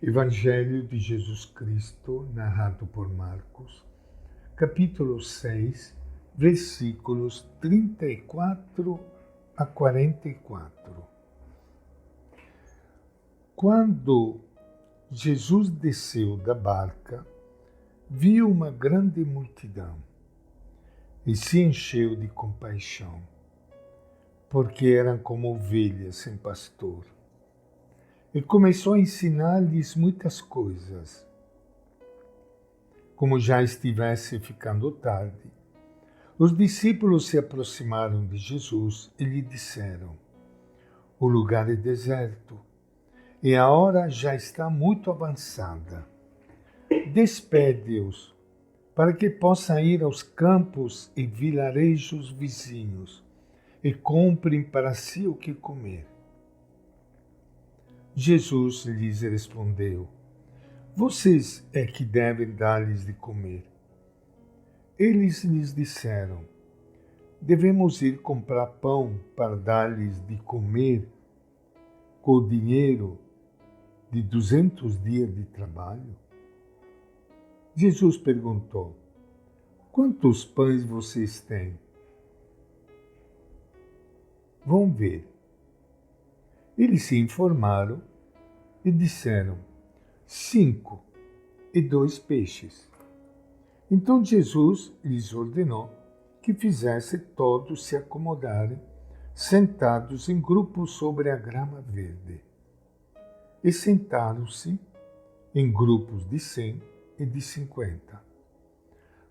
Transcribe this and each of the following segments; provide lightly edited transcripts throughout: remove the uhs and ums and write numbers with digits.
Evangelho de Jesus Cristo, narrado por Marcos, capítulo 6, versículos 34 a 44. Quando Jesus desceu da barca, viu uma grande multidão e se encheu de compaixão, porque eram como ovelhas sem pastor. E começou a ensinar-lhes muitas coisas. Como já estivesse ficando tarde, os discípulos se aproximaram de Jesus e lhe disseram: o lugar é deserto e a hora já está muito avançada. Despede-os para que possam ir aos campos e vilarejos vizinhos e comprem para si o que comer. Jesus lhes respondeu: vocês é que devem dar-lhes de comer. Eles lhes disseram: devemos ir comprar pão para dar-lhes de comer com o dinheiro de 200 dias de trabalho? Jesus perguntou: quantos pães vocês têm? Vão ver. Eles se informaram e disseram: 5 e 2 peixes. Então Jesus lhes ordenou que fizesse todos se acomodarem, sentados em grupos sobre a grama verde. E sentaram-se em grupos de 100 e de 50.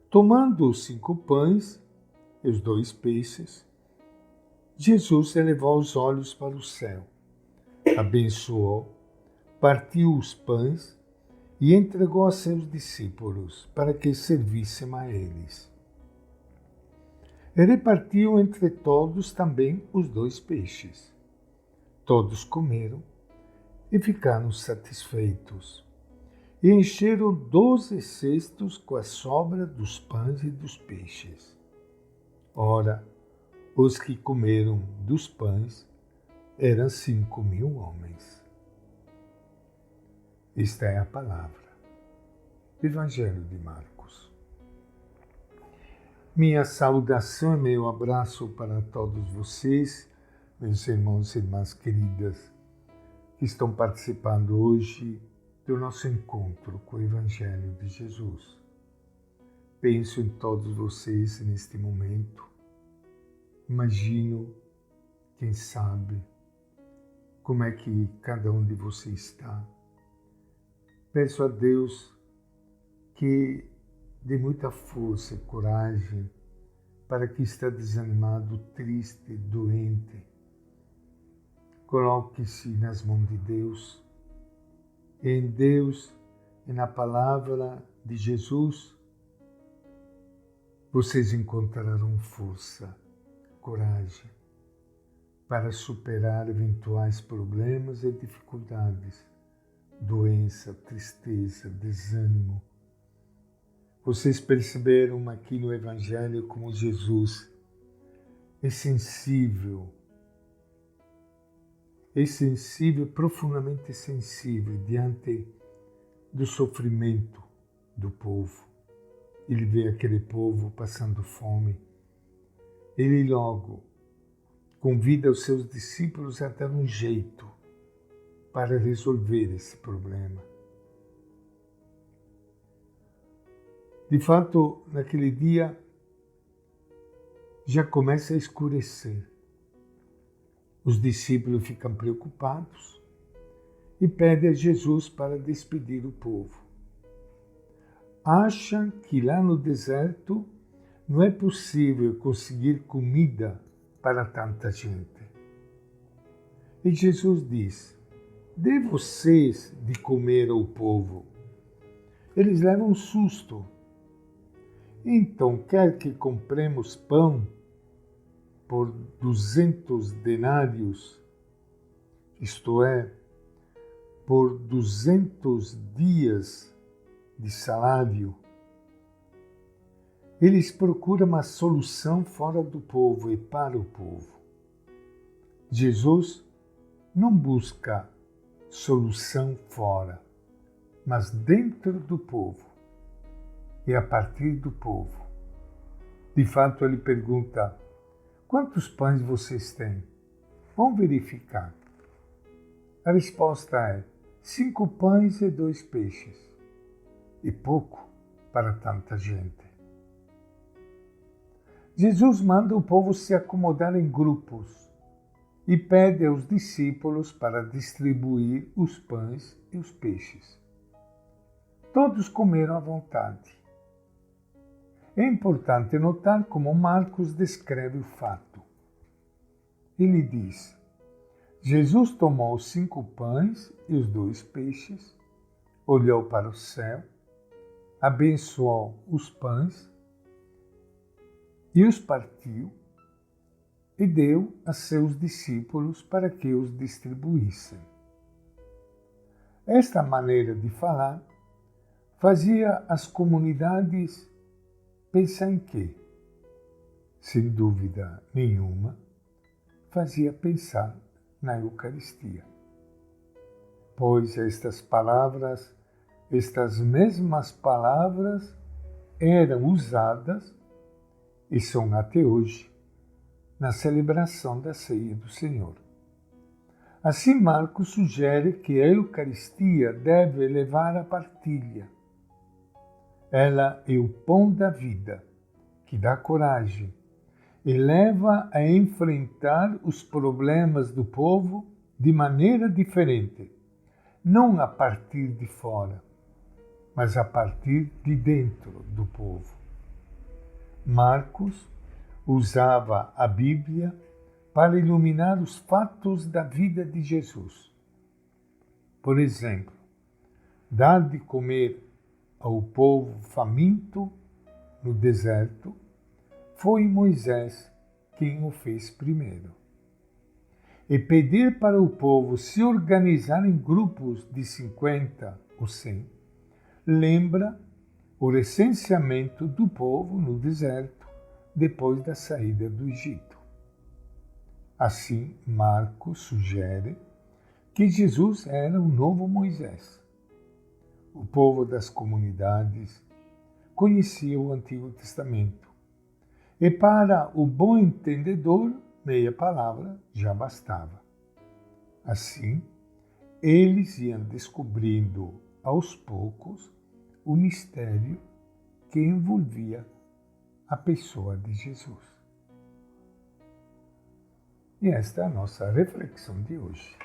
Tomando os 5 pães e os 2 peixes, Jesus elevou os olhos para o céu, abençoou, partiu os pães e entregou a seus discípulos para que servissem a eles. E repartiu entre todos também os 2 peixes. Todos comeram e ficaram satisfeitos. E encheram 12 cestos com a sobra dos pães e dos peixes. Ora, os que comeram dos pães eram 5.000 homens. Esta é a palavra do Evangelho de Marcos. Minha saudação e meu abraço para todos vocês, meus irmãos e irmãs queridas, que estão participando hoje do nosso encontro com o Evangelho de Jesus. Penso em todos vocês neste momento. Imagino, quem sabe, como é que cada um de vocês está. Peço a Deus que dê muita força e coragem para quem está desanimado, triste, doente. Coloque-se nas mãos de Deus. Em Deus e na palavra de Jesus, vocês encontrarão força, coragem para superar eventuais problemas e dificuldades, doença, tristeza, desânimo. Vocês perceberam aqui no Evangelho como Jesus é sensível, profundamente sensível diante do sofrimento do povo. Ele vê aquele povo passando fome. Ele logo convida os seus discípulos a dar um jeito para resolver esse problema. De fato, naquele dia já começa a escurecer. Os discípulos ficam preocupados e pedem a Jesus para despedir o povo. Acham que lá no deserto não é possível conseguir comida para tanta gente. E Jesus diz: dê vocês de comer ao povo. Eles levam um susto. Então, quer que compremos pão por 200 denários, isto é, por 200 dias de salário? Eles procuram uma solução fora do povo e para o povo. Jesus não busca solução fora, mas dentro do povo e a partir do povo. De fato, ele pergunta: quantos pães vocês têm? Vamos verificar. A resposta é: 5 pães e 2 peixes. E pouco para tanta gente. Jesus manda o povo se acomodar em grupos e pede aos discípulos para distribuir os pães e os peixes. Todos comeram à vontade. É importante notar como Marcos descreve o fato. Ele diz: Jesus tomou os 5 pães e os 2 peixes, olhou para o céu, abençoou os pães e os partiu e deu a seus discípulos para que os distribuíssem. Esta maneira de falar fazia as comunidades pensar em quê? Sem dúvida nenhuma, fazia pensar na Eucaristia. Pois estas mesmas palavras eram usadas e são até hoje na celebração da ceia do Senhor. Assim, Marcos sugere que a Eucaristia deve levar à partilha. Ela é o pão da vida, que dá coragem e leva a enfrentar os problemas do povo de maneira diferente, não a partir de fora, mas a partir de dentro do povo. Marcos usava a Bíblia para iluminar os fatos da vida de Jesus. Por exemplo, dar de comer ao povo faminto no deserto foi Moisés quem o fez primeiro. E pedir para o povo se organizar em grupos de 50 ou 100 lembra o recenseamento do povo no deserto depois da saída do Egito. Assim, Marcos sugere que Jesus era o novo Moisés. O povo das comunidades conhecia o Antigo Testamento. E para o bom entendedor, meia palavra já bastava. Assim, eles iam descobrindo aos poucos o mistério que envolvia a pessoa de Jesus. E esta é a nossa reflexão de hoje,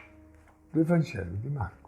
do Evangelho de Marcos.